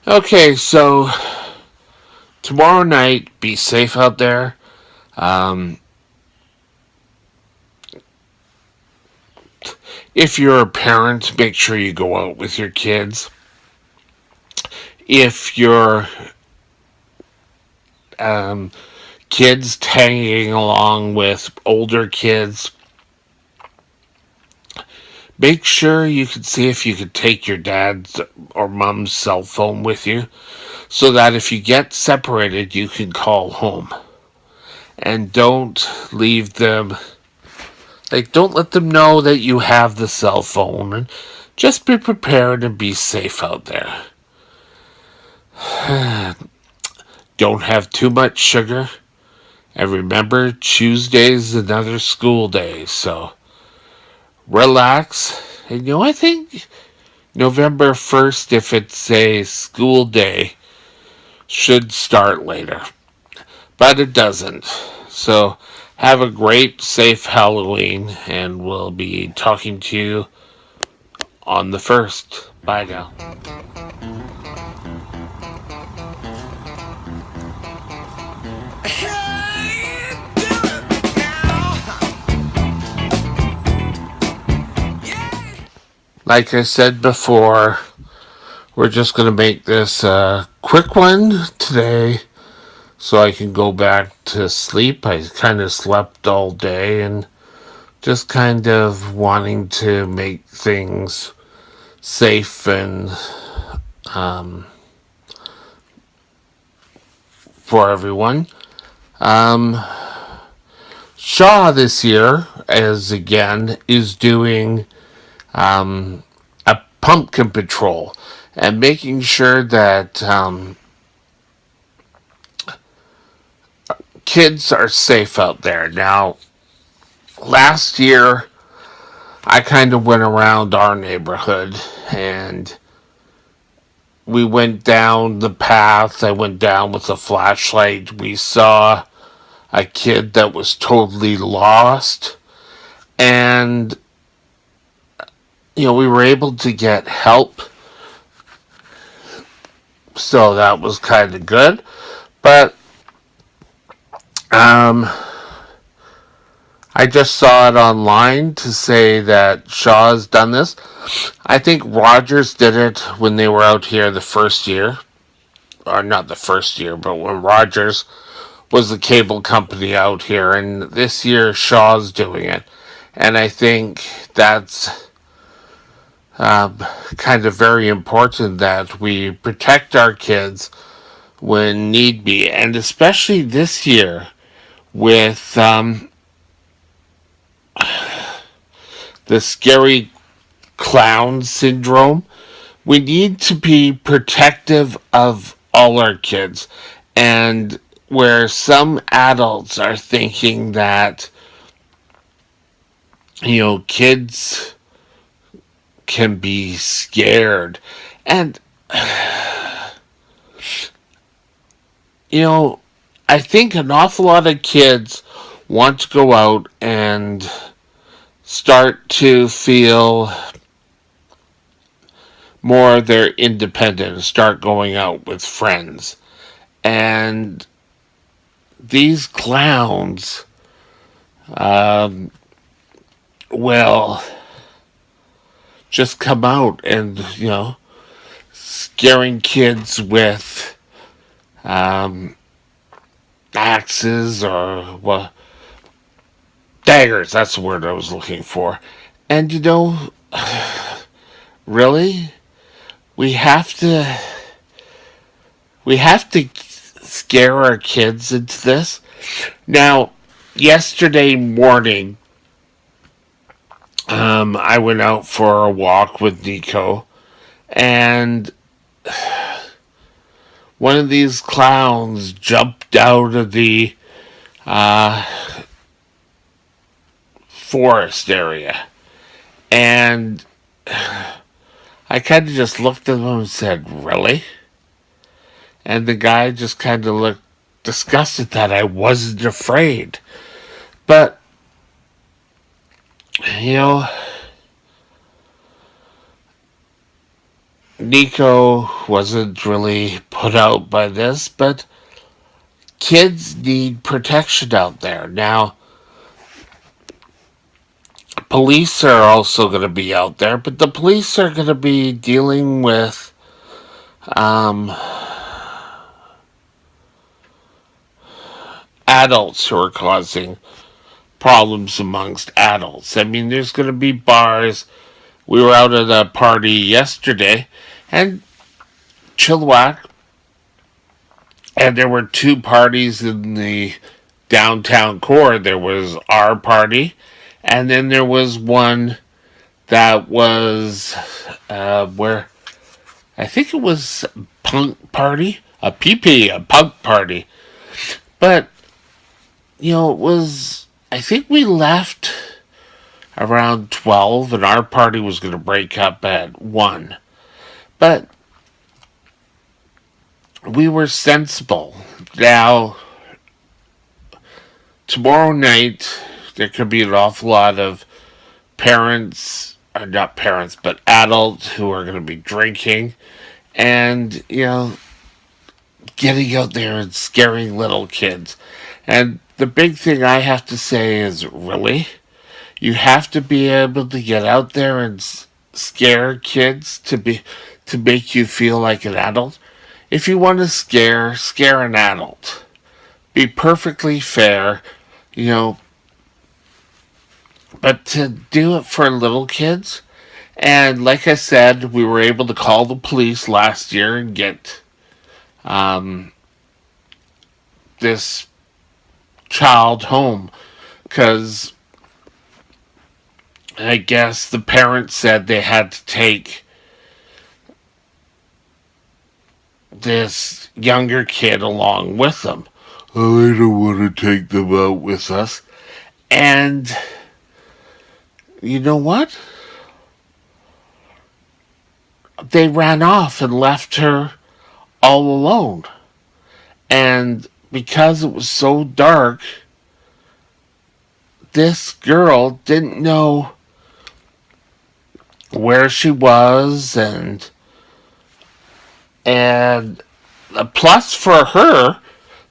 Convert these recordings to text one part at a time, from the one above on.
Okay, so tomorrow night, be safe out there. Um, if you're a parent, make sure you go out with your kids. If you're um, kids tagging along with older kids, make sure you can see if you could take your dad's or mom's cell phone with you so that if you get separated, you can call home. And don't leave them, like, don't let them know that you have the cell phone. And just be prepared and be safe out there. Don't have too much sugar. And remember, Tuesday's another school day, so relax. And I think November 1st, if it's a school day, should start later. But it doesn't. So have a great, safe Halloween, and we'll be talking to you on the 1st. Bye now. Like I said before, we're just going to make this a quick one today so I can go back to sleep. I kind of slept all day and just kind of wanting to make things safe and um, for everyone. Um, Shaw this year, as again, is doing a pumpkin patrol and making sure that kids are safe out there. Now, last year, I kind of went around our neighborhood and we went down the path. I went down with a flashlight. We saw a kid that was totally lost. And, we were able to get help. So that was kind of good. But I just saw it online to say that Shaw's done this. I think Rogers did it when they were out here the first year. Or not the first year, but when Rogers was the cable company out here. And this year, Shaw's doing it. And I think that's kind of very important that we protect our kids when need be. And especially this year with the scary clown syndrome, we need to be protective of all our kids. And where some adults are thinking that, kids can be scared. And, I think an awful lot of kids want to go out and start to feel more they're independent and start going out with friends. And these clowns will just come out and, scaring kids with axes or, well, daggers. That's the word I was looking for. And, really, we have to we have to scare our kids into this. Now, yesterday morning, I went out for a walk with Nico, and one of these clowns jumped out of the uh, forest area. And I kind of just looked at him and said, "Really?" And the guy just kind of looked disgusted that I wasn't afraid. But, you know, Nico wasn't really put out by this, but kids need protection out there. Now, police are also going to be out there, but the police are going to be dealing with um, adults who are causing problems amongst adults. I mean, there's going to be bars. We were out at a party yesterday, and Chilliwack, and there were two parties in the downtown core. There was our party, and then there was one that was where I think it was punk party, a PP, a punk party. But it was. I think we left around 12, and our party was going to break up at 1. But we were sensible. Now, tomorrow night, there could be an awful lot of parents, or not parents, but adults who are going to be drinking and, getting out there and scaring little kids. And the big thing I have to say is, really? You have to be able to get out there and scare kids to make you feel like an adult. If you want to scare an adult. Be perfectly fair, you know, but to do it for little kids, and like I said, we were able to call the police last year and get um, this child home because I guess the parents said they had to take this younger kid along with them. Oh, I don't want to take them out with us. And you know what? They ran off and left her all alone. And because it was so dark, this girl didn't know where she was, and a plus for her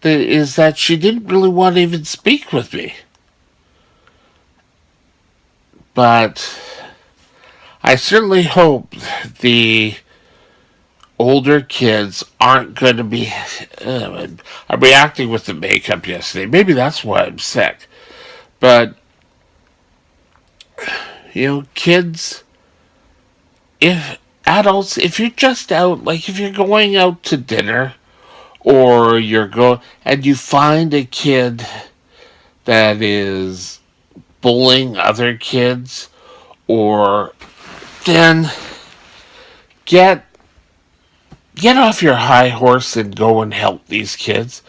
is that she didn't really want to even speak with me. But I certainly hope the older kids aren't going to be. I'm reacting with the makeup yesterday. Maybe that's why I'm sick. But, kids, if adults, if you're just out, like if you're going out to dinner or and you find a kid that is bullying other kids, or then get off your high horse and go and help these kids.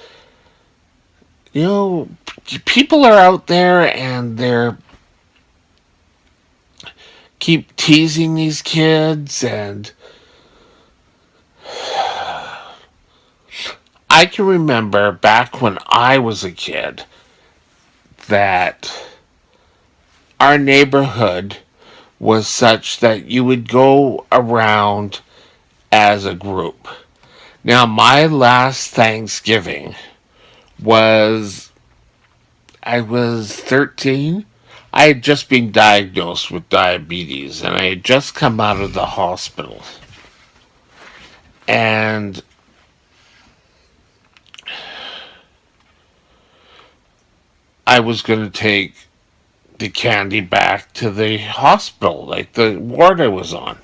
People are out there and they're keep teasing these kids, and I can remember back when I was a kid that our neighborhood was such that you would go around as a group. Now, my last Thanksgiving was, I was 13. I had just been diagnosed with diabetes and I had just come out of the hospital. And I was going to take the candy back to the hospital, like the ward I was on.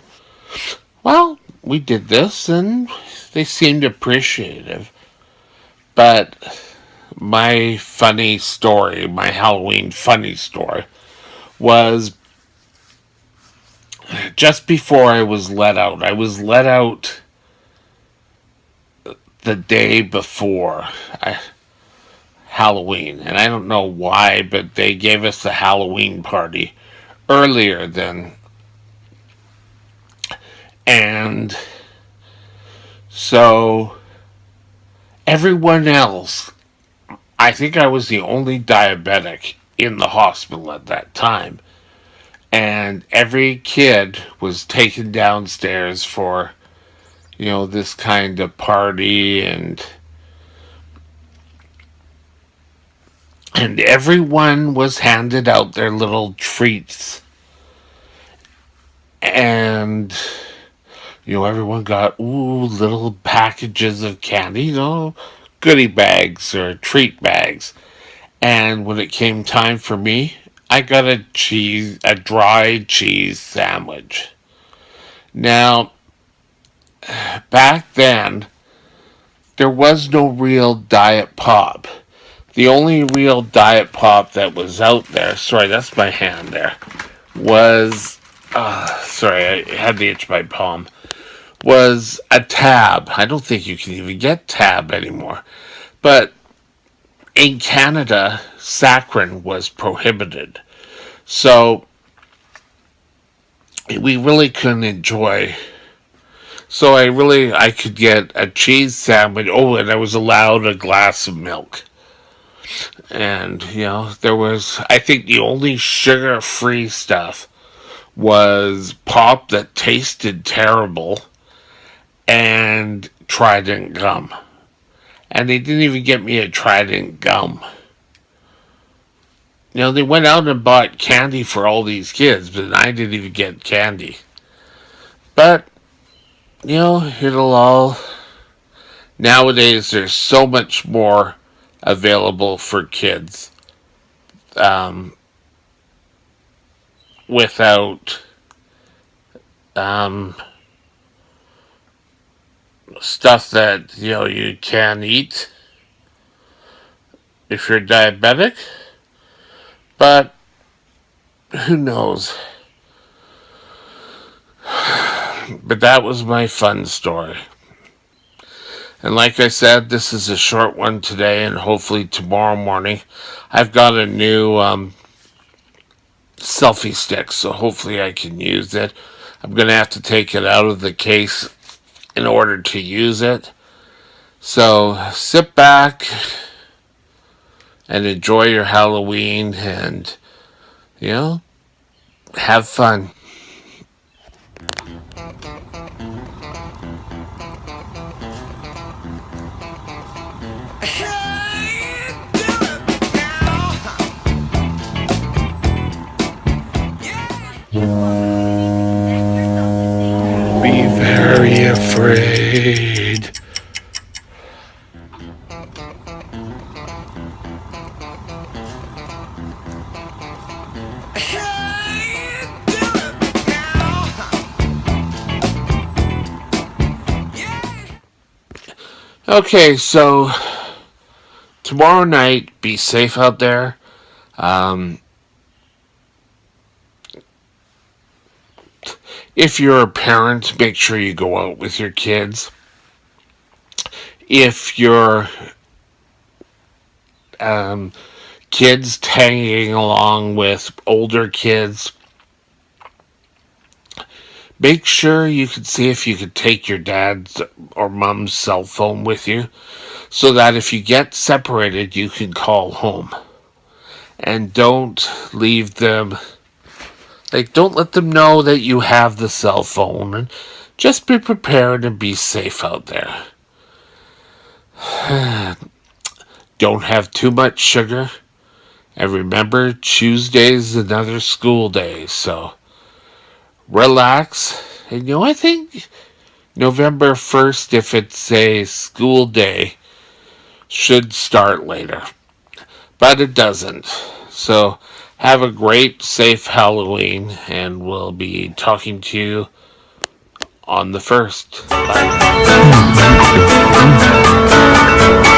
Well, we did this and they seemed appreciative. But my funny story, my Halloween funny story, was just before I was let out. I was let out the day before Halloween, and I don't know why, but they gave us the Halloween party earlier than, and so everyone else, I think I was the only diabetic in the hospital at that time, and every kid was taken downstairs for this kind of party, and everyone was handed out their little treats, and everyone got little packages of candy, goodie bags or treat bags. And when it came time for me, I got a dried cheese sandwich. Now, back then, there was no real diet pop. The only real diet pop that was out there, sorry, that's my hand there, was, sorry, I had to itch my palm, was a Tab. I don't think you can even get Tab anymore. But in Canada, saccharin was prohibited. So we really couldn't enjoy. So I could get a cheese sandwich. Oh, and I was allowed a glass of milk. And, there was, I think the only sugar free stuff was pop that tasted terrible and Trident gum. And they didn't even get me a Trident gum. They went out and bought candy for all these kids, but I didn't even get candy. But, it'll all. Nowadays, there's so much more available for kids without stuff that, you can eat if you're diabetic. But who knows? But that was my fun story. And like I said, this is a short one today, and hopefully tomorrow morning I've got a new selfie stick, so hopefully I can use it. I'm going to have to take it out of the case in order to use it. So sit back and enjoy your Halloween and, have fun. Be very afraid. Okay, so tomorrow night, be safe out there. If you're a parent, make sure you go out with your kids. If you're kids tagging along with older kids, make sure you can see if you could take your dad's or mom's cell phone with you so that if you get separated, you can call home. And don't leave them, don't let them know that you have the cell phone, and just be prepared and be safe out there. Don't have too much sugar. And remember, Tuesday's another school day, so relax. And I think November 1st, if it's a school day, should start later. But it doesn't. So have a great, safe Halloween, and we'll be talking to you on the 1st. Bye.